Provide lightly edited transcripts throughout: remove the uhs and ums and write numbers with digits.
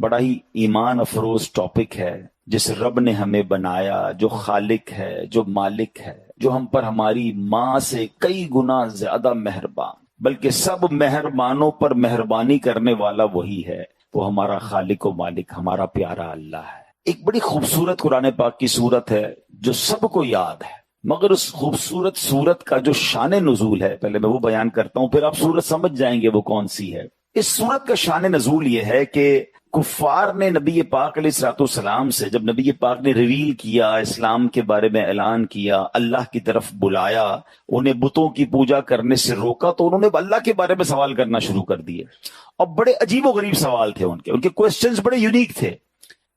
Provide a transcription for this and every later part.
بڑا ہی ایمان افروز ٹاپک ہے. جس رب نے ہمیں بنایا، جو خالق ہے، جو مالک ہے، جو ہم پر ہماری ماں سے کئی گنا زیادہ مہربان، بلکہ سب مہربانوں پر مہربانی کرنے والا وہی ہے، وہ ہمارا خالق و مالک، ہمارا پیارا اللہ ہے. ایک بڑی خوبصورت قرآن پاک کی صورت ہے جو سب کو یاد ہے، مگر اس خوبصورت صورت کا جو شان نزول ہے، پہلے میں وہ بیان کرتا ہوں، پھر آپ صورت سمجھ جائیں گے وہ کون سی ہے. اس صورت کا شان نزول یہ ہے کہ کفار نے نبی پاک علیہ الصلوۃ والسلام سے، جب نبی پاک نے ریویل کیا، اسلام کے بارے میں اعلان کیا، اللہ کی طرف بلایا، انہیں بتوں کی پوجا کرنے سے روکا، تو انہوں نے اللہ کے بارے میں سوال کرنا شروع کر دیے. اور بڑے عجیب و غریب سوال تھے ان کے کوسچنز بڑے یونیک تھے.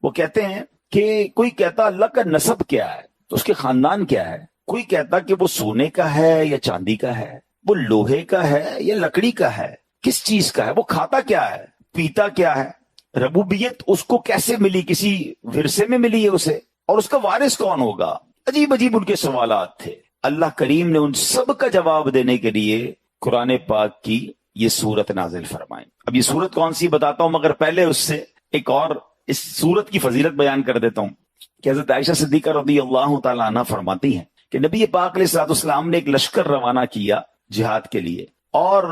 وہ کہتے ہیں کہ کوئی کہتا اللہ کا نسب کیا ہے، تو اس کے خاندان کیا ہے. کوئی کہتا کہ وہ سونے کا ہے یا چاندی کا ہے، وہ لوہے کا ہے یا لکڑی کا ہے، کس چیز کا ہے، وہ کھاتا کیا ہے، پیتا کیا ہے، ربوبیت اس کو کیسے ملی، کسی ورثے میں ملی ہے اسے، اور اس کا وارث کون ہوگا. عجیب عجیب ان کے سوالات تھے. اللہ کریم نے ان سب کا جواب دینے کے لیے قرآن پاک کی یہ سورت نازل فرمائی. اب یہ سورت کون سی بتاتا ہوں، مگر پہلے اس سے ایک اور اس سورت کی فضیلت بیان کر دیتا ہوں کہ حضرت عائشہ صدیقہ رضی اللہ تعالیٰ عنہ فرماتی ہیں کہ نبی پاک علیہ الصلوۃ والسلام نے ایک لشکر روانہ کیا جہاد کے لیے، اور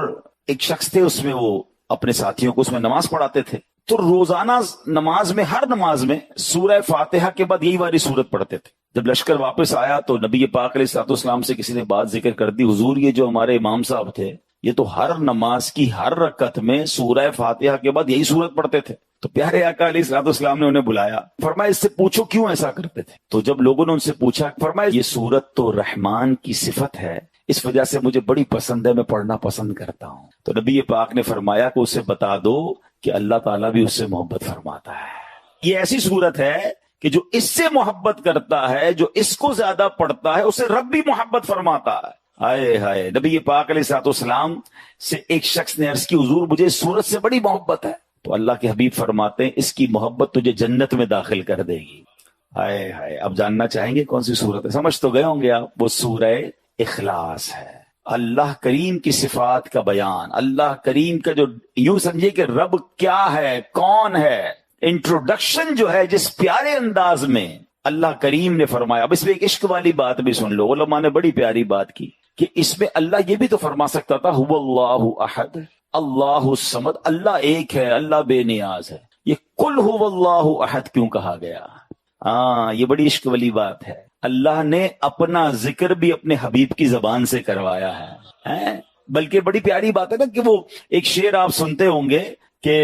ایک شخص تھے اس میں، وہ اپنے ساتھیوں کو اس میں نماز پڑھاتے تھے. تو روزانہ نماز میں، ہر نماز میں سورہ فاتحہ کے بعد یہی والی سورت پڑھتے تھے. جب لشکر واپس آیا تو نبی پاک علیہ الصلوۃ والسلام سے کسی نے بات ذکر کر دی، حضور یہ جو ہمارے امام صاحب تھے یہ تو ہر نماز کی ہر رکعت میں سورہ فاتحہ کے بعد یہی سورت پڑھتے تھے. تو پیارے آقا علیہ الصلوۃ والسلام نے انہیں بلایا، فرمایا اس سے پوچھو کیوں ایسا کرتے تھے. تو جب لوگوں نے ان سے پوچھا، فرمایا یہ سورت تو رحمان کی صفت ہے، اس وجہ سے مجھے بڑی پسند ہے، میں پڑھنا پسند کرتا ہوں. تو نبی پاک نے فرمایا کہ اسے بتا دو کہ اللہ تعالیٰ بھی اس سے محبت فرماتا ہے. یہ ایسی صورت ہے کہ جو اس سے محبت کرتا ہے، جو اس کو زیادہ پڑھتا ہے، اسے رب بھی محبت فرماتا ہے. ہائے ہائے. نبی پاک علیہ الصلوۃ والسلام سے ایک شخص نے عرض کی، حضور مجھے اس صورت سے بڑی محبت ہے. تو اللہ کے حبیب فرماتے ہیں اس کی محبت تجھے جنت میں داخل کر دے گی. ہائے ہائے. اب جاننا چاہیں گے کون سی صورت ہے؟ سمجھ تو گئے ہوں گے آپ. وہ سورہ اخلاص ہے. اللہ کریم کی صفات کا بیان، اللہ کریم کا جو یوں سمجھے کہ رب کیا ہے، کون ہے، انٹروڈکشن جو ہے جس پیارے انداز میں اللہ کریم نے فرمایا. اب اس میں ایک عشق والی بات بھی سن لو، علماء نے بڑی پیاری بات کی کہ اس میں اللہ یہ بھی تو فرما سکتا تھا هو اللہ احد اللہ الصمد، اللہ ایک ہے، اللہ بے نیاز ہے. یہ قل هو اللہ احد کیوں کہا گیا؟ ہاں یہ بڑی عشق والی بات ہے. اللہ نے اپنا ذکر بھی اپنے حبیب کی زبان سے کروایا ہے. بلکہ بڑی پیاری بات ہے نا کہ وہ ایک شعر آپ سنتے ہوں گے کہ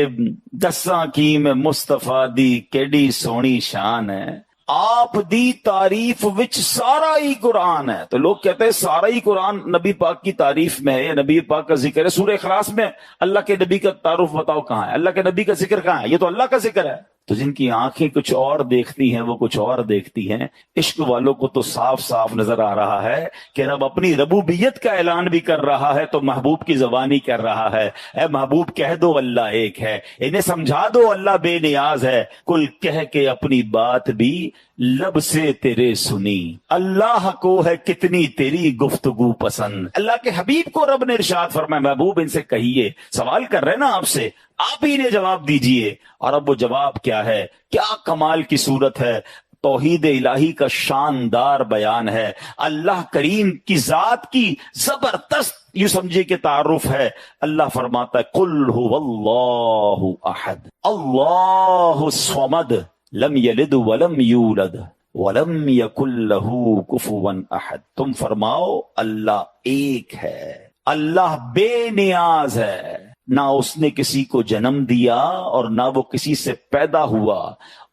دساں کی میں مصطفیٰ دی کیڈی سونی شان ہے، آپ دی تعریف وچ سارا ہی قرآن ہے. تو لوگ کہتے ہیں سارا ہی قرآن نبی پاک کی تعریف میں ہے یا نبی پاک کا ذکر ہے. سورہ اخلاص میں اللہ کے نبی کا تعارف بتاؤ کہاں ہے، اللہ کے نبی کا ذکر کہاں ہے؟ یہ تو اللہ کا ذکر ہے. تو جن کی آنکھیں کچھ اور دیکھتی ہیں وہ کچھ اور دیکھتی ہیں. عشق والوں کو تو صاف صاف نظر آ رہا ہے کہ رب اپنی ربوبیت کا اعلان بھی کر رہا ہے تو محبوب کی زبانی کر رہا ہے. اے محبوب کہہ دو اللہ ایک ہے، انہیں سمجھا دو اللہ بے نیاز ہے. کل کہہ کے اپنی بات بھی لب سے تیرے سنی، اللہ کو ہے کتنی تیری گفتگو پسند. اللہ کے حبیب کو رب نے ارشاد فرمایا محبوب ان سے کہیے، سوال کر رہے نا آپ سے، آپ ہی نے جواب دیجئے. اور اب وہ جواب کیا ہے؟ کیا کمال کی صورت ہے. توحید الہی کا شاندار بیان ہے، اللہ کریم کی ذات کی زبردست یوں سمجھے کہ تعارف ہے. اللہ فرماتا ہے قل هو اللہ احد اللہ الصمد لم یلد ولم یولد ولم یکن له کفوا احد. تم فرماؤ اللہ ایک ہے، اللہ بے نیاز ہے، نہ اس نے کسی کو جنم دیا اور نہ وہ کسی سے پیدا ہوا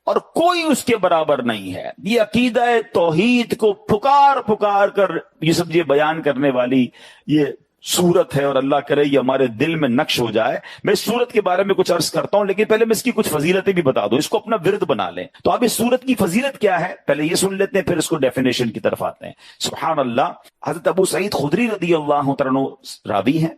اور کوئی اس کے برابر نہیں ہے. یہ عقیدہ توحید کو پکار پکار کر یہ سمجھے بیان کرنے والی یہ سورت ہے، اور اللہ کرے یہ ہمارے دل میں نقش ہو جائے. میں اس سورت کے بارے میں کچھ عرض کرتا ہوں، لیکن پہلے میں اس کی کچھ فضیلتیں بھی بتا دوں، اس کو اپنا ورد بنا لیں. تو اب اس سورت کی فضیلت کیا ہے پہلے یہ سن لیتے ہیں، پھر اس کو ڈیفینیشن کی طرف آتے ہیں. سبحان اللہ. حضرت ابو سعید خدری رضی اللہ عنہ راوی ہیں،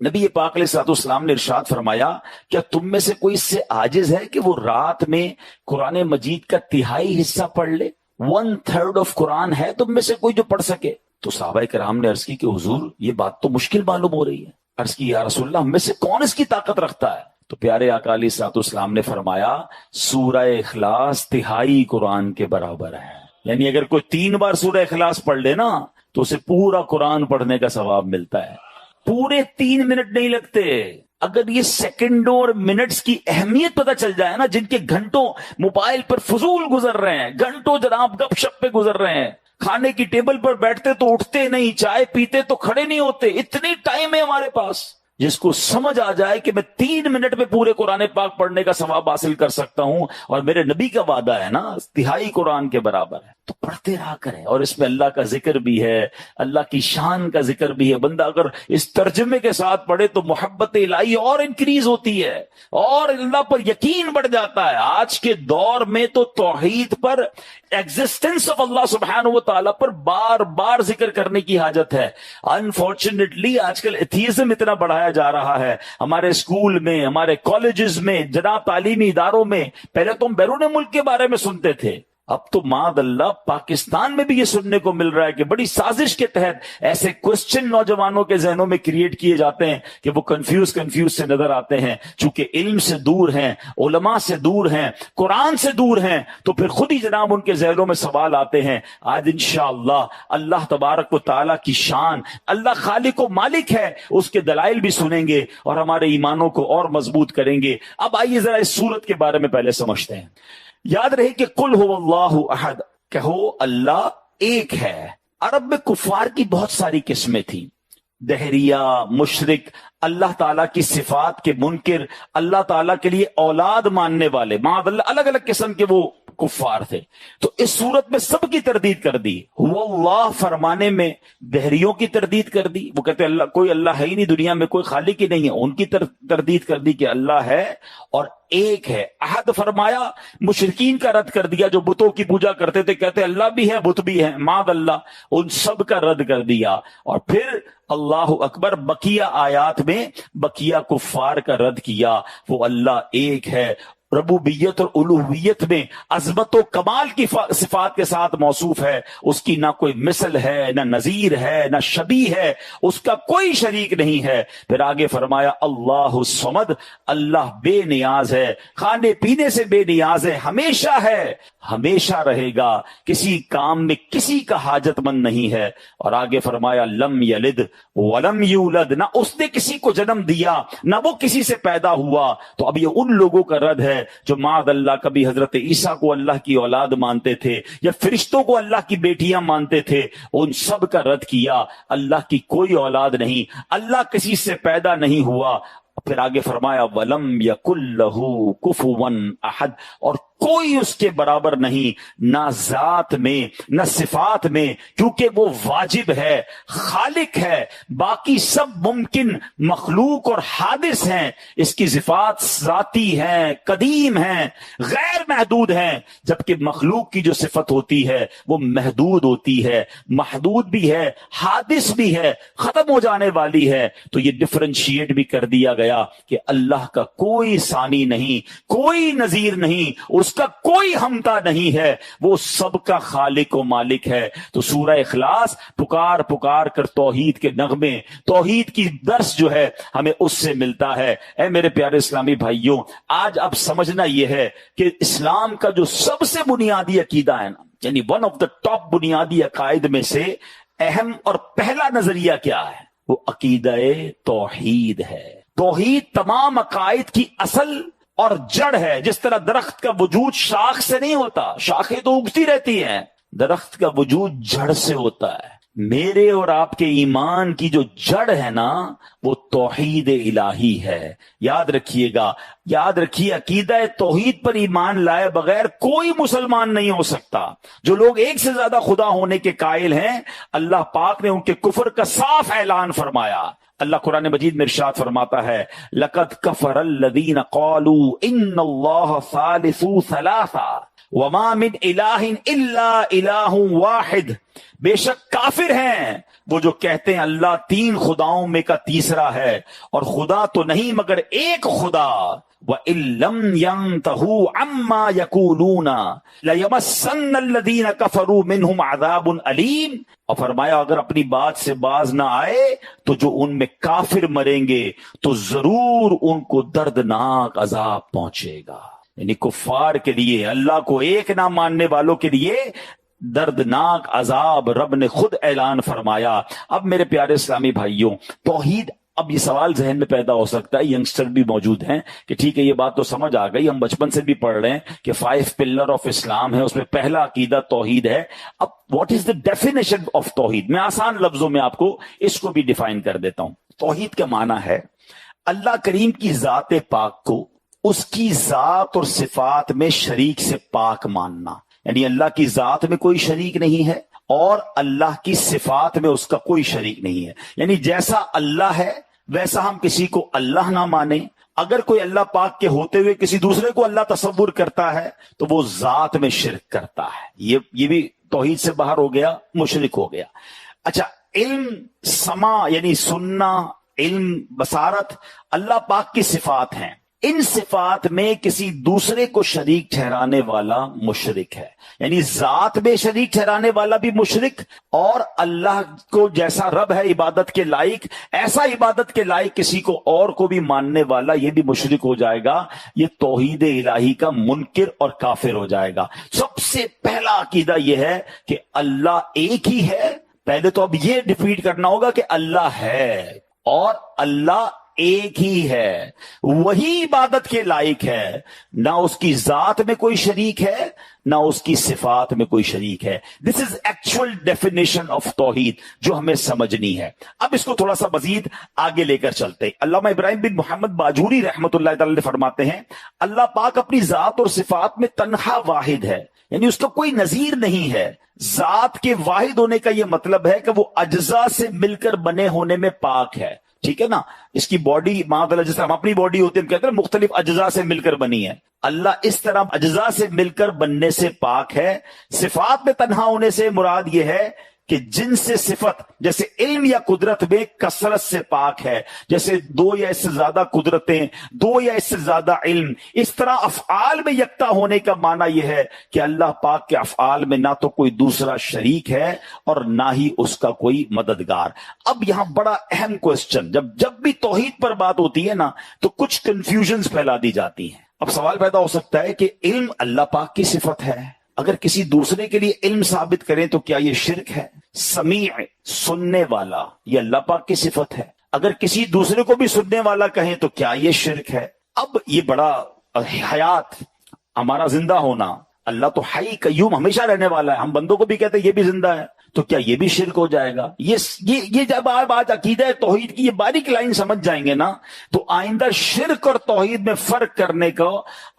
نبی پاک علیہ الصلوۃ والسلام نے ارشاد فرمایا کیا تم میں سے کوئی اس سے عاجز ہے کہ وہ رات میں قرآن مجید کا تہائی حصہ پڑھ لے؟ 1/3 آف قرآن ہے تم میں سے کوئی جو پڑھ سکے؟ تو صحابہ کرام نے عرض کی کہ حضور یہ بات تو مشکل معلوم ہو رہی ہے. عرض کی یا رسول اللہ ہم میں سے کون اس کی طاقت رکھتا ہے؟ تو پیارے آقا علیہ الصلوۃ والسلام نے فرمایا سورہ اخلاص تہائی قرآن کے برابر ہے. یعنی اگر کوئی 3 بار سورہ اخلاص پڑھ لے نا تو اسے پورا قرآن پڑھنے کا ثواب ملتا ہے. پورے 3 منٹ نہیں لگتے. اگر یہ سیکنڈوں اور منٹس کی اہمیت پتہ چل جائے نا، جن کے گھنٹوں موبائل پر فضول گزر رہے ہیں، گھنٹوں جناب گپ شپ پہ گزر رہے ہیں، کھانے کی ٹیبل پر بیٹھتے تو اٹھتے نہیں، چائے پیتے تو کھڑے نہیں ہوتے، اتنی ٹائم ہے ہمارے پاس. جس کو سمجھ آ جائے کہ میں 3 منٹ میں پورے قرآن پاک پڑھنے کا ثواب حاصل کر سکتا ہوں، اور میرے نبی کا وعدہ ہے نا تہائی قرآن کے برابر ہے، تو پڑھتے رہا کریں. اور اس میں اللہ کا ذکر بھی ہے، اللہ کی شان کا ذکر بھی ہے. بندہ اگر اس ترجمے کے ساتھ پڑھے تو محبت الہی اور انکریز ہوتی ہے اور اللہ پر یقین بڑھ جاتا ہے. آج کے دور میں تو توحید پر، ایگزسٹنس آف اللہ سبحانہ و تعالیٰ پر بار بار ذکر کرنے کی حاجت ہے. انفارچونیٹلی آج کل ایتھیزم اتنا بڑھایا جا رہا ہے ہمارے اسکول میں، ہمارے کالجز میں، جناب تعلیمی اداروں میں. پہلے تو ہم بیرون ملک کے بارے میں سنتے تھے، اب تو معاذ اللہ پاکستان میں بھی یہ سننے کو مل رہا ہے کہ بڑی سازش کے تحت ایسے کوسچن نوجوانوں کے ذہنوں میں کریٹ کیے جاتے ہیں کہ وہ کنفیوز سے نظر آتے ہیں. چونکہ علم سے دور ہیں، علماء سے دور ہیں، قرآن سے دور ہیں، تو پھر خود ہی جناب ان کے ذہنوں میں سوال آتے ہیں. آج انشاءاللہ اللہ تبارک و تعالیٰ کی شان، اللہ خالق و مالک ہے، اس کے دلائل بھی سنیں گے اور ہمارے ایمانوں کو اور مضبوط کریں گے. اب آئیے ذرا اس سورت کے بارے میں پہلے سمجھتے ہیں. یاد رہے کہ قل هو اللہ احد، کہو اللہ ایک ہے. عرب میں کفار کی بہت ساری قسمیں تھیں، دہریہ، مشرک، اللہ تعالیٰ کی صفات کے منکر، اللہ تعالیٰ کے لیے اولاد ماننے والے، معاذ اللہ الگ الگ قسم کے وہ کفار تھے. تو اس صورت میں سب کی تردید کر دی. هو اللہ فرمانے میں دہریوں کی تردید کر دی، وہ کہتے ہیں اللہ، کوئی اللہ ہے ہی نہیں دنیا میں، کوئی خالق ہی نہیں ہے، ان کی تردید کر دی کہ اللہ ہے اور ایک ہے. احد فرمایا، مشرکین کا رد کر دیا جو بتوں کی پوجا کرتے تھے، کہتے اللہ بھی ہے بت بھی ہے، معاذ اللہ، ان سب کا رد کر دیا. اور پھر اللہ اکبر، بقیہ آیات میں بقیہ کفار کا رد کیا. وہ اللہ ایک ہے، ربوبیت اور الوہیت میں عظمت و کمال کی صفات کے ساتھ موصوف ہے، اس کی نہ کوئی مثل ہے، نہ نظیر ہے، نہ شبیہ ہے، اس کا کوئی شریک نہیں ہے. پھر آگے فرمایا اللہ الصمد، اللہ بے نیاز ہے، کھانے پینے سے بے نیاز ہے، ہمیشہ ہے، ہمیشہ رہے گا، کسی کام میں کسی کا حاجت مند نہیں ہے. اور آگے فرمایا لم یلد ولم یولد، نہ اس نے کسی کو جنم دیا نہ وہ کسی سے پیدا ہوا. تو اب یہ ان لوگوں کا رد ہے جو معاذ اللہ کبھی حضرت عیسیٰ کو اللہ کی اولاد مانتے تھے یا فرشتوں کو اللہ کی بیٹیاں مانتے تھے. ان سب کا رد کیا. اللہ کی کوئی اولاد نہیں، اللہ کسی سے پیدا نہیں ہوا. پھر آگے فرمایا وَلَمْ يَكُنْ لَهُ كُفُوًا أَحَدٌ، اور کوئی اس کے برابر نہیں، نہ ذات میں نہ صفات میں، کیونکہ وہ واجب ہے، خالق ہے، باقی سب ممکن، مخلوق اور حادث ہیں. اس کی صفات ذاتی ہیں، قدیم ہیں، غیر محدود ہیں، جبکہ مخلوق کی جو صفت ہوتی ہے وہ محدود ہوتی ہے، محدود بھی ہے، حادث بھی ہے، ختم ہو جانے والی ہے. تو یہ ڈفرینشیٹ بھی کر دیا گیا کہ اللہ کا کوئی ثانی نہیں، کوئی نظیر نہیں، اس کا کوئی ہمتا نہیں ہے، وہ سب کا خالق و مالک ہے. تو سورہ اخلاص پکار پکار کر توحید کے نغمے، توحید کی درس جو ہے ہمیں اس سے ملتا ہے. اے میرے پیارے اسلامی بھائیوں، آج اب سمجھنا یہ ہے کہ اسلام کا جو سب سے بنیادی عقیدہ ہے نا، یعنی ون آف دا ٹاپ بنیادی عقائد میں سے اہم اور پہلا نظریہ کیا ہے؟ وہ عقیدہ توحید ہے. توحید تمام عقائد کی اصل اور جڑ ہے. جس طرح درخت کا وجود شاخ سے نہیں ہوتا، شاخیں تو اگتی رہتی ہیں، درخت کا وجود جڑ سے ہوتا ہے. میرے اور آپ کے ایمان کی جو جڑ ہے نا، وہ توحید الہی ہے. یاد رکھیے گا، یاد رکھیے، عقیدہ توحید پر ایمان لائے بغیر کوئی مسلمان نہیں ہو سکتا. جو لوگ ایک سے زیادہ خدا ہونے کے قائل ہیں، اللہ پاک نے ان کے کفر کا صاف اعلان فرمایا. اللہ قرآن مجید میں ارشاد فرماتا ہے لَقَدْ كَفَرَ الَّذِينَ قَالُوا إِنَّ اللَّهَ ثَالِثُ ثَلَاثَةٍ وَمَا مِنْ إِلَٰهٍ إِلَّا إِلَٰهٌ وَاحِدٌ، بے شک کافر ہیں وہ جو کہتے ہیں اللہ 3 خداؤں میں کا تیسرا ہے، اور خدا تو نہیں مگر ایک خدا. وَإِن لَّمْ يَنْتَهُوا عَمَّا يَقُولُونَ لَيَمَسَّنَّ الَّذِينَ كَفَرُوا مِنْهُمْ عَذَابٌ أَلِيمٌ، اور فرمایا اگر اپنی بات سے باز نہ آئے تو جو ان میں کافر مریں گے تو ضرور ان کو دردناک عذاب پہنچے گا. یعنی کفار کے لیے، اللہ کو ایک نہ ماننے والوں کے لیے دردناک عذاب رب نے خود اعلان فرمایا. اب میرے پیارے اسلامی بھائیوں، توحید، اب یہ سوال ذہن میں پیدا ہو سکتا ہے، ینگسٹر بھی موجود ہیں کہ ٹھیک ہے یہ بات تو سمجھ آ گئی، ہم بچپن سے بھی پڑھ رہے ہیں کہ 5 پلر آف اسلام ہے، اس میں پہلا عقیدہ توحید ہے. اب what is the definition of توحید؟ میں آسان لفظوں میں آپ کو اس کو بھی ڈیفائن کر دیتا ہوں. توحید کا معنی ہے اللہ کریم کی ذات پاک کو اس کی ذات اور صفات میں شریک سے پاک ماننا. یعنی اللہ کی ذات میں کوئی شریک نہیں ہے اور اللہ کی صفات میں اس کا کوئی شریک نہیں ہے. یعنی جیسا اللہ ہے ویسا ہم کسی کو اللہ نہ مانیں. اگر کوئی اللہ پاک کے ہوتے ہوئے کسی دوسرے کو اللہ تصور کرتا ہے تو وہ ذات میں شرک کرتا ہے. یہ بھی توحید سے باہر ہو گیا، مشرک ہو گیا. اچھا، علم، سماع یعنی سننا، علم، بصارت، اللہ پاک کی صفات ہیں. ان صفات میں کسی دوسرے کو شریک ٹھہرانے والا مشرک ہے. یعنی ذات میں شریک ٹھہرانے والا بھی مشرک، اور اللہ کو جیسا رب ہے عبادت کے لائق، ایسا عبادت کے لائق کسی کو اور کو بھی ماننے والا یہ بھی مشرک ہو جائے گا. یہ توحید الہی کا منکر اور کافر ہو جائے گا. سب سے پہلا عقیدہ یہ ہے کہ اللہ ایک ہی ہے. پہلے تو اب یہ ڈیفیٹ کرنا ہوگا کہ اللہ ہے اور اللہ ایک ہی ہے، وہی عبادت کے لائق ہے، نہ اس کی ذات میں کوئی شریک ہے نہ اس کی صفات میں کوئی شریک ہے. دس از ایکچوئل ڈیفینیشن آف توحید جو ہمیں سمجھنی ہے. اب اس کو تھوڑا سا مزید آگے لے کر چلتے. علامہ ابراہیم بن محمد باجوری رحمۃ اللہ تعالی فرماتے ہیں اللہ پاک اپنی ذات اور صفات میں تنہا واحد ہے، یعنی اس کا کوئی نظیر نہیں ہے. ذات کے واحد ہونے کا یہ مطلب ہے کہ وہ اجزاء سے مل کر بنے ہونے میں پاک ہے. ٹھیک ہے نا، اس کی باڈی معاذ جس طرح ہم اپنی باڈی ہوتی ہے، ہم کہتے ہیں مختلف اجزاء سے مل کر بنی ہے. اللہ اس طرح اجزاء سے مل کر بننے سے پاک ہے. صفات میں تنہا ہونے سے مراد یہ ہے کہ جن سے صفت جیسے علم یا قدرت میں کثرت سے پاک ہے، جیسے 2 یا اس سے زیادہ قدرتیں، 2 یا اس سے زیادہ علم، اس طرح افعال میں یکتا ہونے کا معنی یہ ہے کہ اللہ پاک کے افعال میں نہ تو کوئی دوسرا شریک ہے اور نہ ہی اس کا کوئی مددگار. اب یہاں بڑا اہم کوسچن، جب بھی توحید پر بات ہوتی ہے نا تو کچھ کنفیوژنز پھیلا دی جاتی ہیں. اب سوال پیدا ہو سکتا ہے کہ علم اللہ پاک کی صفت ہے، اگر کسی دوسرے کے لیے علم ثابت کریں تو کیا یہ شرک ہے؟ سمیع، سننے والا، یہ اللہ پاک کی صفت ہے، اگر کسی دوسرے کو بھی سننے والا کہیں تو کیا یہ شرک ہے؟ اب یہ بڑا حیات، ہمارا زندہ ہونا، اللہ تو حی قیوم ہمیشہ رہنے والا ہے، ہم بندوں کو بھی کہتے ہیں یہ بھی زندہ ہے، تو کیا یہ بھی شرک ہو جائے گا؟ یہ جب آپ آج عقیدہ توحید کی یہ باریک لائن سمجھ جائیں گے نا تو آئندہ شرک اور توحید میں فرق کرنے کا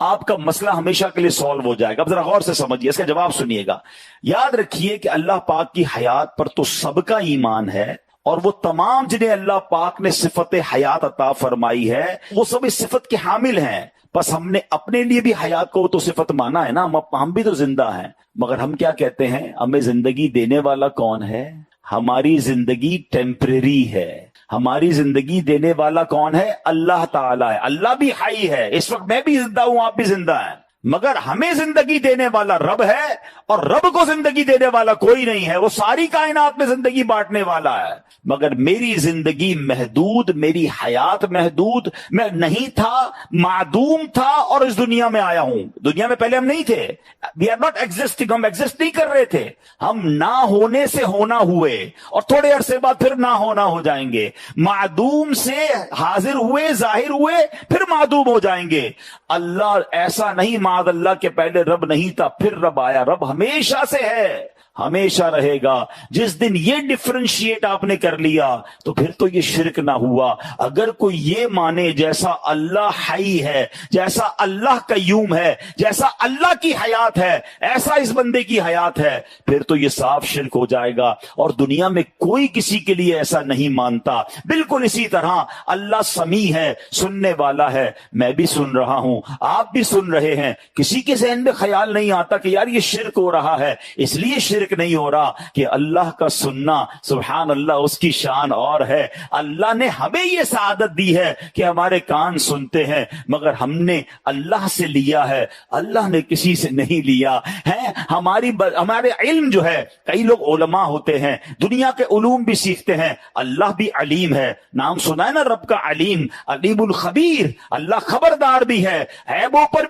آپ کا مسئلہ ہمیشہ کے لیے سالو ہو جائے گا. اب ذرا غور سے سمجھیے، اس کا جواب سنیے گا. یاد رکھیے کہ اللہ پاک کی حیات پر تو سب کا ایمان ہے، اور وہ تمام جنہیں اللہ پاک نے صفت حیات عطا فرمائی ہے وہ سب اس صفت کے حامل ہیں. بس ہم نے اپنے لیے بھی حیات کو تو صفت مانا ہے نا، ہم بھی تو زندہ ہیں، مگر ہم کیا کہتے ہیں ہمیں زندگی دینے والا کون ہے؟ ہماری زندگی ٹیمپریری ہے، ہماری زندگی دینے والا کون ہے؟ اللہ تعالیٰ ہے. اللہ بھی حی ہے، اس وقت میں بھی زندہ ہوں، آپ بھی زندہ ہیں، مگر ہمیں زندگی دینے والا رب ہے، اور رب کو زندگی دینے والا کوئی نہیں ہے. وہ ساری کائنات میں زندگی بانٹنے والا ہے، مگر میری زندگی محدود، میری حیات محدود، میں نہیں تھا، معدوم تھا اور اس دنیا میں آیا ہوں. دنیا میں پہلے ہم نہیں تھے، we are not existing، ہم ایگزسٹ نہیں کر رہے تھے، ہم نہ ہونے سے ہونا ہوئے اور تھوڑے عرصے بعد پھر نہ ہونا ہو جائیں گے. معدوم سے حاضر ہوئے، ظاہر ہوئے، پھر معدوم ہو جائیں گے. اللہ ایسا نہیں معاذ اللہ کے پہلے رب نہیں تھا پھر رب آیا. رب ہمیشہ سے ہے، ہمیشہ رہے گا. جس دن یہ ڈفرینشیٹ آپ نے کر لیا تو پھر تو یہ شرک نہ ہوا. اگر کوئی یہ مانے جیسا اللہ حی ہے، جیسا اللہ قیوم ہے، جیسا اللہ کی حیات ہے ایسا اس بندے کی حیات ہے، پھر تو یہ صاف شرک ہو جائے گا. اور دنیا میں کوئی کسی کے لیے ایسا نہیں مانتا. بالکل اسی طرح اللہ سمیع ہے، سننے والا ہے، میں بھی سن رہا ہوں، آپ بھی سن رہے ہیں. کسی کے ذہن میں خیال نہیں آتا کہ یار یہ شرک ہو رہا ہے، اس لیے شرک شرک نہیں ہو رہا کہ اللہ کا سننا سبحان اللہ اس کی شان اور ہے. اللہ نے ہمیں یہ سعادت دی ہے کہ ہمارے کان سنتے ہیں، مگر ہم نے اللہ سے لیا ہے، اللہ نے کسی سے نہیں لیا ہے. ہمارے علم جو ہے، کئی لوگ علماء ہوتے ہیں، دنیا کے علوم بھی سیکھتے ہیں. اللہ بھی علیم ہے، نام سنا ہے نا رب کا علیم، علیم الخبیر. اللہ خبردار بھی ہے، غیبوں پر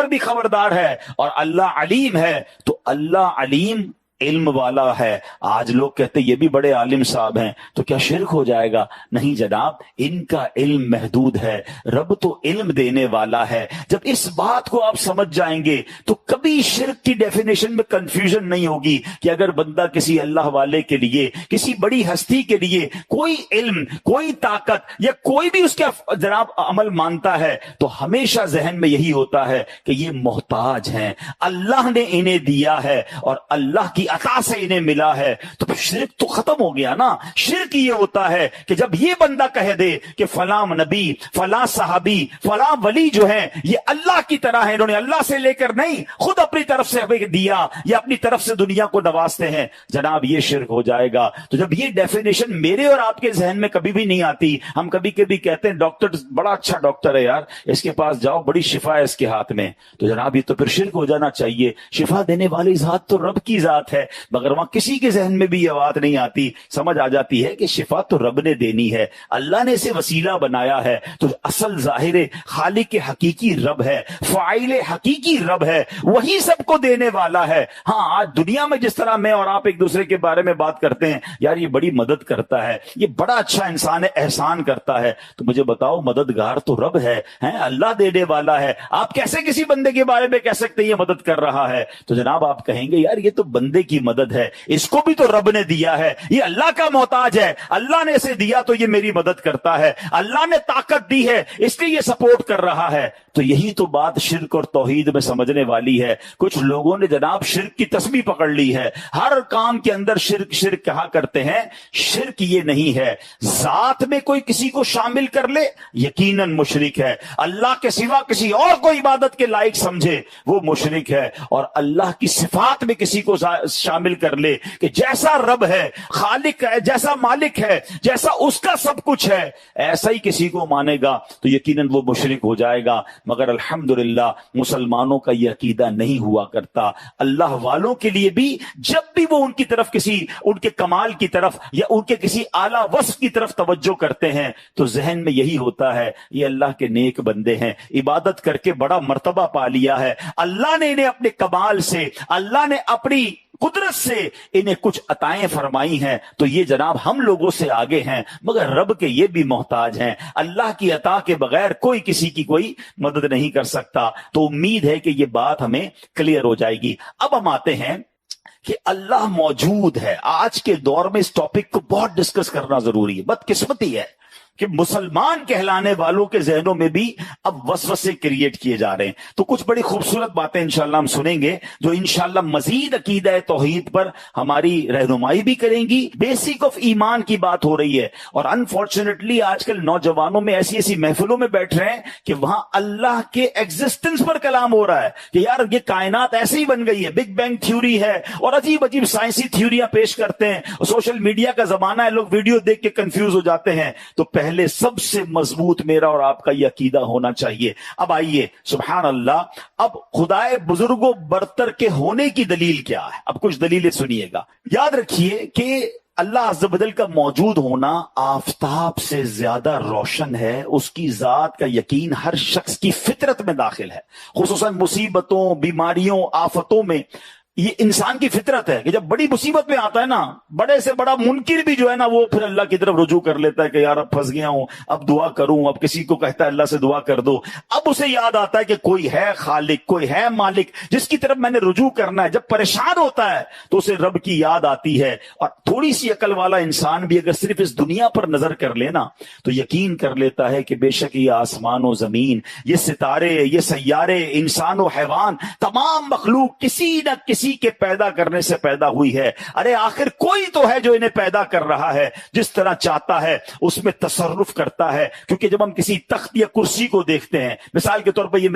بھی خبردار ہے، اور اللہ علیم ہے. تو اللہ علیم علم والا ہے. آج لوگ کہتے یہ بھی بڑے عالم صاحب ہیں، تو کیا شرک ہو جائے گا؟ نہیں جناب، ان کا علم محدود ہے، رب تو علم دینے والا ہے. جب اس بات کو آپ سمجھ جائیں گے تو کبھی شرک کی ڈیفینیشن میں کنفیوژن نہیں ہوگی کہ اگر بندہ کسی اللہ والے کے لیے، کسی بڑی ہستی کے لیے کوئی علم، کوئی طاقت یا کوئی بھی اس کا جناب عمل مانتا ہے، تو ہمیشہ ذہن میں یہی ہوتا ہے کہ یہ محتاج ہیں، اللہ نے انہیں دیا ہے اور اللہ کی عطا سے انہیں ملا ہے. تو شرک تو ختم ہو گیا نا. شرک یہ ہوتا ہے کہ جب یہ بندہ کہہ دے کہ فلاں نبی، فلاں صحابی، فلاں ولی جو ہیں یہ اللہ کی طرح ہیں، انہوں نے اللہ سے لے کر نہیں، خود اپنی طرف سے ہمیں دیا یا اپنی طرف سے دنیا کو نوازتے ہیں، جناب یہ شرک ہو جائے گا. تو جب یہ ڈیفینیشن میرے اور آپ کے ذہن میں کبھی بھی نہیں آتی، ہم کبھی کبھی کہتے ہیں ڈاکٹر بڑا اچھا ڈاکٹر ہے یار، اس کے پاس جاؤ بڑی شفا ہے اس کے ہاتھ میں، تو جناب یہ تو پھر شرک ہو جانا چاہیے. شفا دینے والی ذات تو رب کی ذات ہے، مگر وہاں کسی کے ذہن میں بھی یہ بات نہیں آتی. سمجھ آ جاتی ہے کہ شفا تو رب نے دینی ہے، اللہ نے اسے وسیلہ بنایا ہے. تو اصل ظاہر خالق حقیقی رب ہے، فاعل حقیقی رب ہے، وہی سب کو دینے والا ہے. ہاں آج دنیا میں جس طرح میں اور آپ ایک دوسرے کے بارے میں بات کرتے ہیں، یار یہ بڑی مدد کرتا ہے، یہ بڑا اچھا انسان ہے، احسان کرتا ہے، تو مجھے بتاؤ مددگار تو رب ہے، اللہ دینے والا ہے. آپ کیسے کسی بندے کے بارے میں کہہ سکتے ہیں یہ مدد کر رہا ہے؟ تو جناب آپ کہیں گے یار یہ تو بندے کی مدد ہے، اس کو بھی تو رب نے دیا ہے، یہ اللہ کا محتاج ہے، اللہ نے اسے دیا تو یہ میری مدد کرتا ہے، اللہ نے طاقت دی ہے اس لیے یہ سپورٹ کر رہا ہے. تو یہی تو بات شرک اور توحید میں سمجھنے والی ہے. کچھ لوگوں نے جناب شرک کی تسبیح پکڑ لی ہے، ہر کام کے اندر شرک شرک کہا کرتے ہیں. شرک یہ نہیں ہے، ذات میں کوئی کسی کو شامل کر لے یقیناً مشرک ہے، اللہ کے سوا کسی اور کو عبادت کے لائق سمجھے وہ مشرک ہے، اور اللہ کی صفات میں کسی کو شامل کر لے کہ جیسا رب ہے، خالق ہے، جیسا مالک ہے، جیسا اس کا سب کچھ ہے، ایسا ہی کسی کو مانے گا تو یقیناً وہ مشرک ہو جائے گا. مگر الحمدللہ مسلمانوں کا یہ عقیدہ نہیں ہوا کرتا. اللہ والوں کے لیے بھی جب بھی وہ ان کی طرف ان کے کمال کی طرف یا ان کے کسی اعلیٰ وصف کی طرف توجہ کرتے ہیں تو ذہن میں یہی ہوتا ہے یہ اللہ کے نیک بندے ہیں، عبادت کر کے بڑا مرتبہ پا لیا ہے، اللہ نے انہیں اپنے کمال سے، اللہ نے اپنی قدرت سے انہیں کچھ عطائیں فرمائی ہیں، تو یہ جناب ہم لوگوں سے آگے ہیں، مگر رب کے یہ بھی محتاج ہیں. اللہ کی عطا کے بغیر کوئی کسی کی کوئی مدد نہیں کر سکتا. تو امید ہے کہ یہ بات ہمیں کلیئر ہو جائے گی. اب ہم آتے ہیں کہ اللہ موجود ہے. آج کے دور میں اس ٹاپک کو بہت ڈسکس کرنا ضروری ہے. بدقسمتی ہے کہ مسلمان کہلانے والوں کے ذہنوں میں بھی اب وسوسے کریٹ کیے جا رہے ہیں. تو کچھ بڑی خوبصورت باتیں انشاءاللہ ہم سنیں گے جو انشاءاللہ مزید عقیدہ توحید پر ہماری رہنمائی بھی کریں گی. بیسک آف ایمان کی بات ہو رہی ہے، اور انفارچونیٹلی آج کل نوجوانوں میں ایسی محفلوں میں بیٹھ رہے ہیں کہ وہاں اللہ کے ایگزسٹنس پر کلام ہو رہا ہے کہ یار یہ کائنات ایسے ہی بن گئی ہے، بگ بینگ تھیوری ہے، اور عجیب عجیب سائنسی تھیوریاں پیش کرتے ہیں. سوشل میڈیا کا زمانہ ہے، لوگ ویڈیو دیکھ کے کنفیوز ہو جاتے ہیں. تو پہلے سب سے مضبوط میرا اور آپ کا یہ عقیدہ ہونا چاہیے. اب آئیے سبحان اللہ، اب خدائے بزرگوں برتر کے ہونے کی دلیل کیا ہے؟ اب کچھ دلیلیں سنیے گا. یاد رکھیے کہ اللہ عز و جل کا موجود ہونا آفتاب سے زیادہ روشن ہے. اس کی ذات کا یقین ہر شخص کی فطرت میں داخل ہے، خصوصاً مصیبتوں، بیماریوں، آفتوں میں. یہ انسان کی فطرت ہے کہ جب بڑی مصیبت میں آتا ہے نا، بڑے سے بڑا منکر بھی جو ہے نا وہ پھر اللہ کی طرف رجوع کر لیتا ہے کہ یار اب پھنس گیا ہوں، اب دعا کروں. اب کسی کو کہتا ہے اللہ سے دعا کر دو، اب اسے یاد آتا ہے کہ کوئی ہے خالق، کوئی ہے مالک جس کی طرف میں نے رجوع کرنا ہے. جب پریشان ہوتا ہے تو اسے رب کی یاد آتی ہے. اور تھوڑی سی عقل والا انسان بھی اگر صرف اس دنیا پر نظر کر لینا تو یقین کر لیتا ہے کہ بے شک یہ آسمان و زمین، یہ ستارے، یہ سیارے، انسان و حیوان، تمام مخلوق کسی نہ کسی کسی کے پیدا کرنے سے پیدا ہوئی ہے. ارے آخر کوئی تو ہے جو انہیں پیدا کر رہا ہے، جس طرح چاہتا ہے اس میں تصرف کرتا ہے. کیونکہ جب ہم کسی تخت یا کرسی کو دیکھتے ہیں، مثال کے طور پر یہ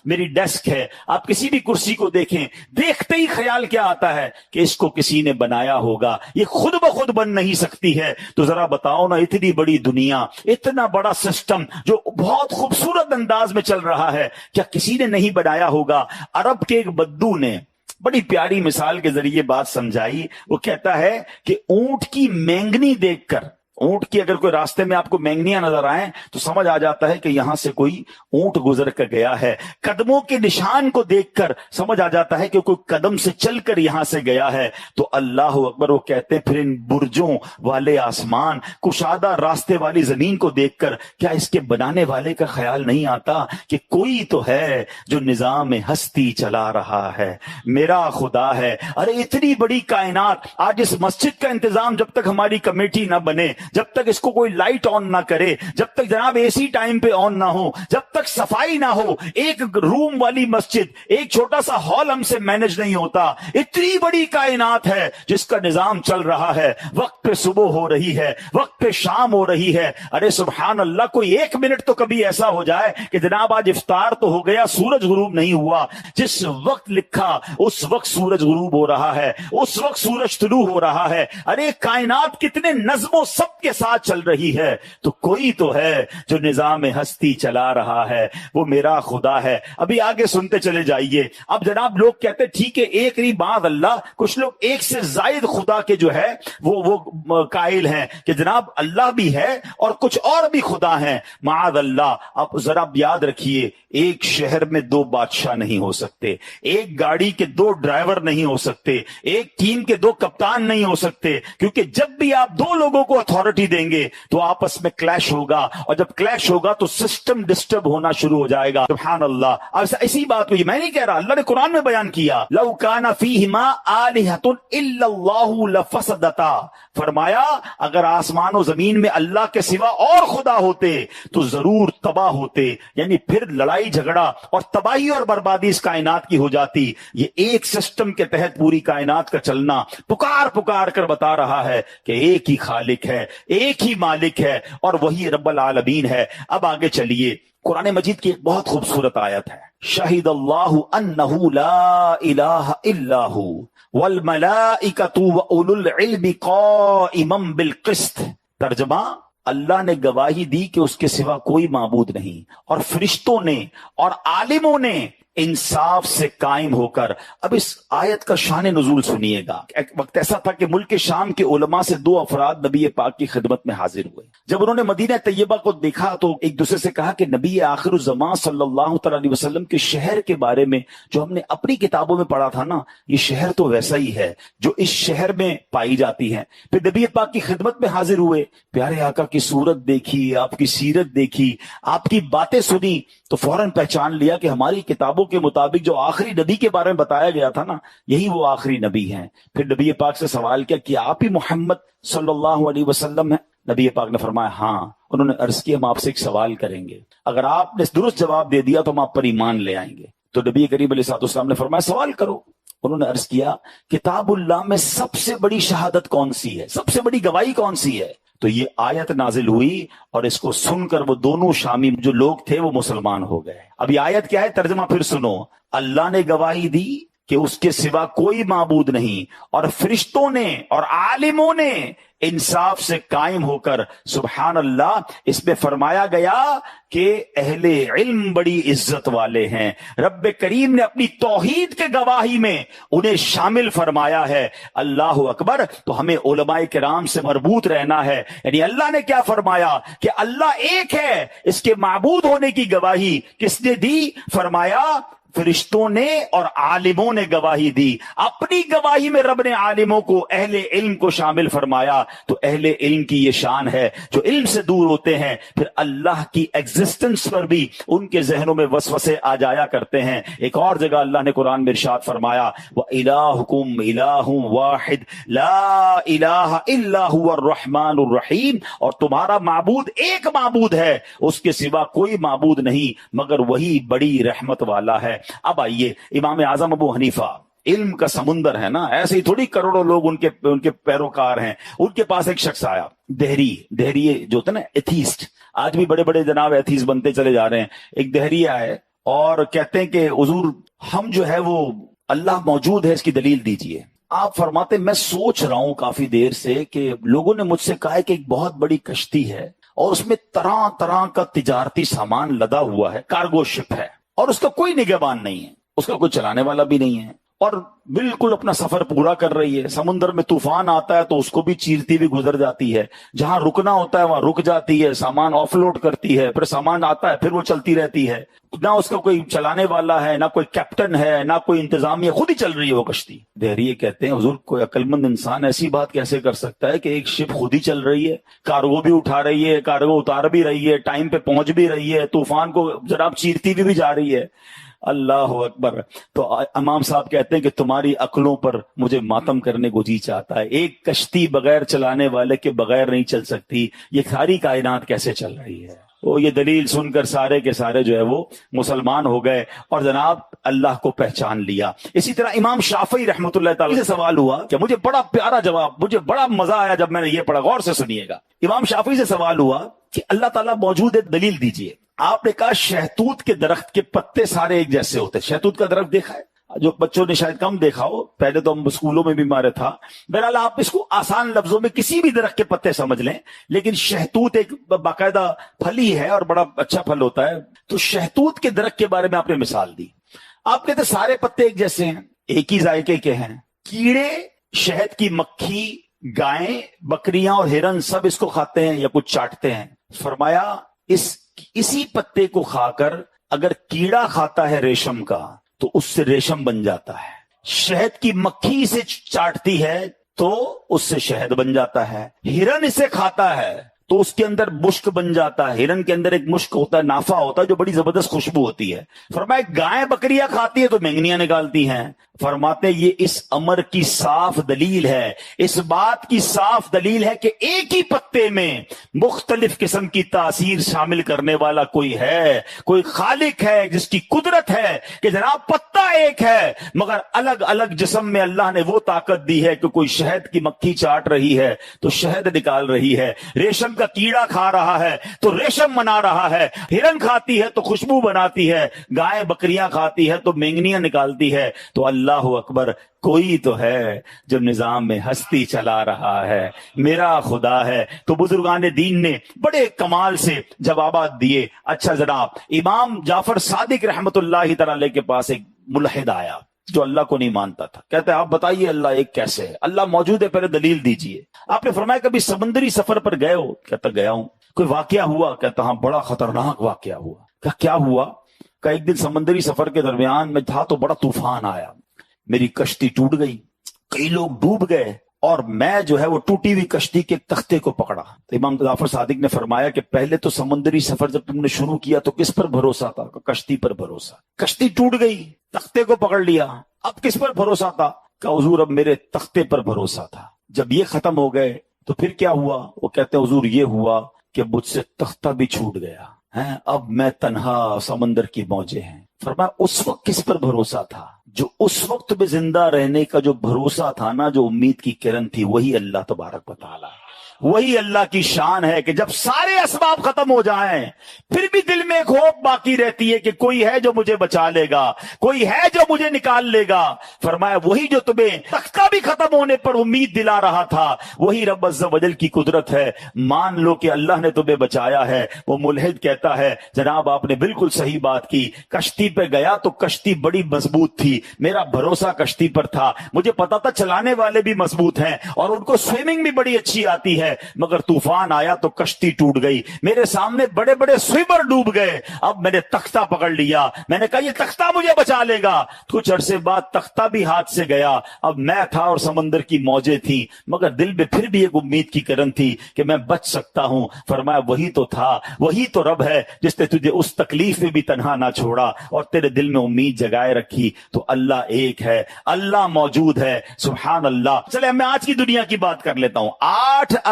میری ڈیسک ہے، آپ کسی بھی کرسی کو دیکھیں، دیکھتے ہی خیال کیا آتا ہے کہ اس کو کسی نے بنایا ہوگا، یہ خود بخود بن نہیں سکتی ہے. تو ذرا بتاؤ نا، اتنی بڑی دنیا، اتنا بڑا سسٹم جو بہت خوبصورت انداز میں چل رہا ہے، کیا کسی نے نہیں بنایا ہوگا؟ عرب کے ایک بدو نے بڑی پیاری مثال کے ذریعے بات سمجھائی. وہ کہتا ہے کہ اونٹ کی مینگنی دیکھ کر، اونٹ کی اگر کوئی راستے میں آپ کو مینگنیاں نظر آئیں تو سمجھ آ جاتا ہے کہ یہاں سے کوئی اونٹ گزر کر گیا ہے. قدموں کے نشان کو دیکھ کر سمجھ آ جاتا ہے کہ کوئی قدم سے چل کر یہاں سے گیا ہے. تو اللہ اکبر، وہ کہتے ہیں پھر ان برجوں والے آسمان، کشادہ راستے والی زمین کو دیکھ کر کیا اس کے بنانے والے کا خیال نہیں آتا کہ کوئی تو ہے جو نظام ہستی چلا رہا ہے، میرا خدا ہے. ارے اتنی بڑی کائنات، آج اس مسجد کا انتظام جب تک ہماری کمیٹی نہ بنے، جب تک اس کو کوئی لائٹ آن نہ کرے، جب تک جناب اے سی ٹائم پہ آن نہ ہو، جب تک صفائی نہ ہو، ایک روم والی مسجد، ایک چھوٹا سا ہال ہم سے مینج نہیں ہوتا. اتنی بڑی کائنات ہے جس کا نظام چل رہا ہے، وقت پہ صبح ہو رہی ہے، وقت پہ شام ہو رہی ہے. ارے سبحان اللہ، کوئی ایک منٹ تو کبھی ایسا ہو جائے کہ جناب آج افطار تو ہو گیا، سورج غروب نہیں ہوا. جس وقت لکھا اس وقت سورج غروب ہو رہا ہے، اس وقت سورج طلوع ہو رہا ہے. ارے کائنات کتنے نظم و ضبط کے ساتھ چل رہی ہے، تو کوئی تو ہے جو نظام ہستی چلا رہا ہے، وہ میرا خدا ہے. ابھی آگے سنتے چلے جائیے. اب جناب لوگ کہتے ٹھیک ہے ایک نہیں بعد اللہ، کچھ لوگ ایک سے زائد خدا کے جو ہے وہ قائل ہیں کہ جناب اللہ بھی ہے اور کچھ اور بھی خدا ہیں. معاذ اللہ. اب ذرا یاد رکھیے، ایک شہر میں دو بادشاہ نہیں ہو سکتے، ایک گاڑی کے دو ڈرائیور نہیں ہو سکتے، ایک ٹیم کے دو کپتان نہیں ہو سکتے. کیونکہ جب بھی آپ دو لوگوں کو اتھارٹی دیں گے تو آپس میں کلیش ہوگا، اور جب کلیش ہوگا تو سسٹم ڈسٹرب ہونا شروع ہو جائے گا. سبحان اللہ. ایسی بات کو میں نہیں کہہ رہا، اللہ نے قرآن میں بیان کیا، لو کان فیہما آلہۃ الا اللہ لفسدتا. فرمایا اگر آسمان و زمین میں اللہ کے سوا اور خدا ہوتے تو ضرور تباہ ہوتے، یعنی پھر لڑائی جھگڑا اور تباہی اور بربادی اس کائنات کی ہو جاتی. یہ ایک سسٹم کے تحت پوری کائنات کا چلنا پکار پکار کر بتا رہا ہے کہ ایک ہی خالق ہے، ایک ہی مالک ہے، اور وہی رب العالمین ہے. اب آگے چلیے، قرآن مجید کی ایک بہت خوبصورت آیت ہے، شہید اللہ انہ لا الہ الا ہو والملائکۃ واولو العلم قائما بالقسط. ترجمہ، اللہ نے گواہی دی کہ اس کے سوا کوئی معبود نہیں، اور فرشتوں نے اور عالموں نے انصاف سے قائم ہو کر. اب اس آیت کا شان نزول سنیے گا. ایک وقت ایسا تھا کہ ملک شام کے علماء سے دو افراد نبی پاک کی خدمت میں حاضر ہوئے. جب انہوں نے مدینہ طیبہ کو دیکھا تو ایک دوسرے سے کہا کہ نبی آخر الزمان صلی اللہ تعالی علیہ وسلم کے شہر کے بارے میں جو ہم نے اپنی کتابوں میں پڑھا تھا نا، یہ شہر تو ویسا ہی ہے جو اس شہر میں پائی جاتی ہے. پھر نبی پاک کی خدمت میں حاضر ہوئے، پیارے آقا کی صورت دیکھی، آپ کی سیرت دیکھی، آپ کی باتیں سنی تو فوراً پہچان لیا کہ ہماری کتابوں کے مطابق جو آخری نبی کے بارے میں بتایا گیا تھا نا، یہی وہ آخری نبی ہیں. پھر نبی پاک سے سوال کیا کہ آپ ہی محمد صلی اللہ علیہ وسلم ہیں؟ نبی پاک نے فرمایا ہاں. انہوں نے عرض کیا ہم آپ سے ایک سوال کریں گے، اگر آپ نے درست جواب دے دیا تو ہم آپ پر ایمان لے آئیں گے. تو نبی کریم علیہ الصلوۃ والسلام نے فرمایا سوال کرو. انہوں نے عرض کیا کتاب اللہ میں سب سے بڑی شہادت کون سی ہے، سب سے بڑی گواہی کون سی ہے؟ تو یہ آیت نازل ہوئی اور اس کو سن کر وہ دونوں شامی جو لوگ تھے وہ مسلمان ہو گئے. اب یہ آیت کیا ہے، ترجمہ پھر سنو. اللہ نے گواہی دی کہ اس کے سوا کوئی معبود نہیں، اور فرشتوں نے اور عالموں نے انصاف سے قائم ہو کر. سبحان اللہ. اس میں فرمایا گیا کہ اہل علم بڑی عزت والے ہیں. رب کریم نے اپنی توحید کے گواہی میں انہیں شامل فرمایا ہے. اللہ اکبر. تو ہمیں علماء کرام سے مربوط رہنا ہے. یعنی اللہ نے کیا فرمایا کہ اللہ ایک ہے، اس کے معبود ہونے کی گواہی کس نے دی؟ فرمایا فرشتوں نے اور عالموں نے گواہی دی. اپنی گواہی میں رب نے عالموں کو، اہل علم کو شامل فرمایا. تو اہل علم کی یہ شان ہے، جو علم سے دور ہوتے ہیں پھر اللہ کی ایگزسٹنس پر بھی ان کے ذہنوں میں وسوسے آ جایا کرتے ہیں. ایک اور جگہ اللہ نے قرآن میں ارشاد فرمایا وَإِلَٰهُكُمْ إِلَٰهٌ وَاحِدٌ لَا إِلَٰهَ إِلَّا هُوَ الرَّحْمَٰنُ الرَّحِيمُ. اور تمہارا معبود ایک معبود ہے، اس کے سوا کوئی معبود نہیں مگر وہی بڑی رحمت والا ہے. اب آئیے امام اعظم ابو حنیفہ علم کا سمندر ہے نا، ایسے ہی تھوڑی کروڑوں لوگ ان کے پیروکار ہیں. ان کے پاس ایک شخص آیا، دہری جو ہوتا ہے نا ایتھیسٹ، آج بھی بڑے بڑے جناب ایتھیسٹ بنتے چلے جا رہے ہیں. ایک دہری آئے اور کہتے ہیں کہ حضور ہم جو ہے وہ اللہ موجود ہے اس کی دلیل دیجئے. آپ فرماتے میں سوچ رہا ہوں کافی دیر سے کہ لوگوں نے مجھ سے کہا ہے کہ ایک بہت بڑی کشتی ہے اور اس میں طرح طرح کا تجارتی سامان لدا ہوا ہے، کارگو شپ ہے، اور اس کا کوئی نگہبان نہیں ہے، اس کا کوئی چلانے والا بھی نہیں ہے، اور بالکل اپنا سفر پورا کر رہی ہے. سمندر میں طوفان آتا ہے تو اس کو بھی چیرتی بھی گزر جاتی ہے، جہاں رکنا ہوتا ہے وہاں رک جاتی ہے، سامان آف لوڈ کرتی ہے، پھر سامان آتا ہے پھر وہ چلتی رہتی ہے. نہ اس کا کوئی چلانے والا ہے، نہ کوئی کیپٹن ہے، نہ کوئی انتظامیہ، خود ہی چل رہی ہے وہ کشتی. دہریے کہتے ہیں حضور کوئی عقل مند انسان ایسی بات کیسے کر سکتا ہے کہ ایک شپ خود ہی چل رہی ہے، کارگو بھی اٹھا رہی ہے، کارگو اتار بھی رہی ہے، ٹائم پہ پہنچ بھی رہی ہے، طوفان کو جناب چیرتی بھی جا رہی ہے. اللہ اکبر. تو امام صاحب کہتے ہیں کہ تمہاری عقلوں پر مجھے ماتم کرنے کو جی چاہتا ہے. ایک کشتی بغیر چلانے والے کے بغیر نہیں چل سکتی، یہ ساری کائنات کیسے چل رہی ہے؟ وہ یہ دلیل سن کر سارے کے سارے جو ہے وہ مسلمان ہو گئے اور جناب اللہ کو پہچان لیا. اسی طرح امام شافعی رحمۃ اللہ تعالی سے سوال ہوا کہ مجھے بڑا پیارا جواب، مجھے بڑا مزہ آیا جب میں نے یہ پڑھا. غور سے سنیے گا. امام شافعی سے سوال ہوا کہ اللہ تعالیٰ موجود ہے، دلیل دیجئے. آپ نے کہا شہتوت کے درخت کے پتے سارے ایک جیسے ہوتے. شہتوت کا درخت دیکھا ہے؟ جو بچوں نے شاید کم دیکھا ہو، پہلے تو ہم اسکولوں میں بھی مارے تھا. بہرحال آپ اس کو آسان لفظوں میں کسی بھی درخت کے پتے سمجھ لیں، لیکن شہتوت ایک باقاعدہ پھلی ہے اور بڑا اچھا پھل ہوتا ہے. تو شہتوت کے درخت کے بارے میں آپ نے مثال دی. آپ کہتے سارے پتے ایک جیسے ہیں، ایک ہی ذائقے کے ہیں. کیڑے، شہد کی مکھی، گائیں، بکریاں اور ہرن سب اس کو کھاتے ہیں یا کچھ چاٹتے ہیں. فرمایا اسی پتے کو کھا کر اگر کیڑا کھاتا ہے ریشم کا تو اس سے ریشم بن جاتا ہے. شہد کی مکھی اسے چاٹتی ہے تو اس سے شہد بن جاتا ہے. ہرن اسے کھاتا ہے تو اس کے اندر مشک بن جاتا ہے. ہرن کے اندر ایک مشک ہوتا ہے، نافع ہوتا ہے جو بڑی زبردست خوشبو ہوتی ہے. فرمایا گائیں بکریاں کھاتی ہے تو مینگنیاں نکالتی ہیں. فرماتے یہ اس امر کی صاف دلیل ہے، اس بات کی صاف دلیل ہے کہ ایک ہی پتے میں مختلف قسم کی تاثیر شامل کرنے والا کوئی ہے، کوئی خالق ہے جس کی قدرت ہے کہ جناب پتا ایک ہے مگر الگ الگ جسم میں اللہ نے وہ طاقت دی ہے کہ کوئی شہد کی مکھی چاٹ رہی ہے تو شہد نکال رہی ہے، ریشم کا کیڑا کھا رہا ہے تو ریشم بنا رہا ہے، ہرن کھاتی ہے تو خوشبو بناتی ہے، گائے بکریاں کھاتی ہے تو مینگنیاں نکالتی ہے. تو اللہ اکبر، کوئی تو ہے جو نظام میں ہستی چلا رہا ہے، میرا خدا ہے. تو بزرگان دین نے بڑے کمال سے جوابات دیے. اچھا جناب، امام جعفر صادق رحمت اللہ تعالی کے پاس ایک ملحد آیا جو اللہ کو نہیں مانتا تھا. کہتے ہیں آپ بتائیے اللہ ایک کیسے ہے؟ اللہ موجود ہے، پہلے دلیل دیجئے. آپ نے فرمایا کبھی سمندری سفر پر گئے ہو؟ کہتا گیا ہوں. کوئی واقعہ ہوا؟ کہتا ہاں بڑا خطرناک واقعہ ہوا. کیا ہوا؟ کہ ایک دن سمندری سفر کے درمیان میں تھا تو بڑا طوفان آیا، میری کشتی ٹوٹ گئی، کئی لوگ ڈوب گئے اور میں جو ہے وہ ٹوٹی ہوئی کشتی کے تختے کو پکڑا. تو امام جعفر صادق نے فرمایا کہ پہلے تو سمندری سفر جب تم نے شروع کیا تو کس پر بھروسہ تھا؟ کشتی پر بھروسہ. کشتی ٹوٹ گئی، تختے کو پکڑ لیا، اب کس پر بھروسہ تھا؟ کہ حضور اب میرے تختے پر بھروسہ تھا. جب یہ ختم ہو گئے تو پھر کیا ہوا؟ وہ کہتے ہیں حضور یہ ہوا کہ مجھ سے تختہ بھی چھوٹ گیا ہے، اب میں تنہا، سمندر کی موجیں ہیں. فرمایا اس وقت کس پر بھروسہ تھا؟ جو اس وقت بھی زندہ رہنے کا جو بھروسہ تھا نا، جو امید کی کرن تھی، وہی اللہ تبارک و تعالی، وہی اللہ کی شان ہے کہ جب سارے اسباب ختم ہو جائیں پھر بھی دل میں ایک ہوپ باقی رہتی ہے کہ کوئی ہے جو مجھے بچا لے گا، کوئی ہے جو مجھے نکال لے گا. فرمایا وہی جو تمہیں تختہ بھی ختم ہونے پر امید دلا رہا تھا، وہی رب عز و جل کی قدرت ہے. مان لو کہ اللہ نے تمہیں بچایا ہے. وہ ملحد کہتا ہے جناب آپ نے بالکل صحیح بات کی، کشتی پہ گیا تو کشتی بڑی مضبوط تھی، میرا بھروسہ کشتی پر تھا، مجھے پتا تھا چلانے والے بھی مضبوط ہیں اور ان کو سوئمنگ بھی بڑی اچھی آتی ہے، مگر طوفان آیا تو کشتی ٹوٹ گئی، میرے سامنے بڑے بڑے سوئمر ڈوب گئے. اب میں نے تختہ پکڑ لیا، میں نے کہا یہ تختہ مجھے بچا لے گا. کچھ عرصے بعد تختہ بھی ہاتھ سے گیا، اب میں تھا اور سمندر کی موجیں تھیں، مگر دل میں پھر بھی ایک امید کی کرن تھی کہ میں بچ سکتا ہوں. فرمایا وہی تو تھا، وہی تو رب ہے جس نے تجھے اس تکلیف میں بھی تنہا نہ چھوڑا اور تیرے دل میں امید جگائے رکھی. تو اللہ ایک ہے، اللہ موجود ہے. سبحان اللہ. چلے میں آج کی دنیا کی بات کر لیتا ہوں. 8